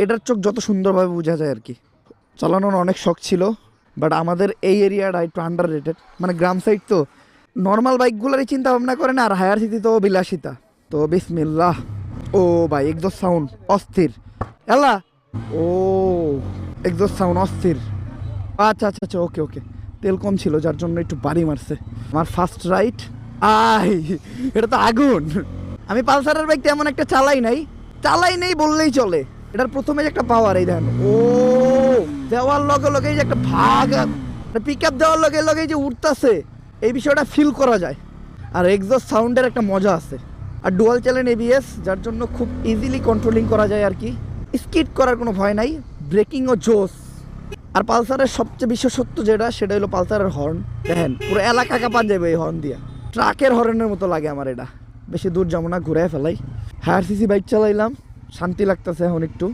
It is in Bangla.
এটার চোখ যত সুন্দরভাবে বোঝা যায় আর কি। চালানোর অনেক শখ ছিল, বাট আমাদের এই এরিয়াটা একটু আন্ডার রেটেড, মানে গ্রাম সাইড তো নর্মাল বাইকগুলোরই চিন্তা ভাবনা করে না, আর হায়ার সিটি তো বিলাসিতা। তো বিসমিল্লাহ। ও ভাই এক্সস্ট সাউন্ড অস্থির। এলা ও এক্সস্ট সাউন্ড অস্থির। আচ্ছা আচ্ছা আচ্ছা, ওকে ওকে, তেল কম ছিল যার জন্য একটু বাড়ি মারছে। আমার ফার্স্ট রাইড। আই, এটা তো আগুন। আমি পালসারের বাইক তেমন একটা চালাই নেই বললেই চলে। এটার প্রথমে যে একটা পাওয়ার, এই দেখেন, ও দেওয়ার লগে লগে যে একটা ভাগ, পিক আপ দেওয়ার লগে লগে যে উঠতেছে, এই বিষয়টা ফিল করা যায়। আর এক্সস্ট সাউন্ডের একটা মজা আছে। আর ডুয়াল চ্যানেল এবিএস, যার জন্য খুব ইজিলি কন্ট্রোলিং করা যায় আর কি। স্কিড করার কোনো ভয় নাই, ব্রেকিংও জোস। আর পালসারের সবচেয়ে বিশেষত্ব যেটা, সেটা হলো পালসারের হর্ন। দেখেন পুরো এলাকা কাঁপান যাবে এই হর্ন দিয়া। ট্রাকের হর্নের মতো লাগে আমার এটা। বেশি দূর যাবো না, ঘুরে ফেলাই। হায়ার সিসি বাইক চালাইলাম, শান্তি লাগতেছে এখন একটু।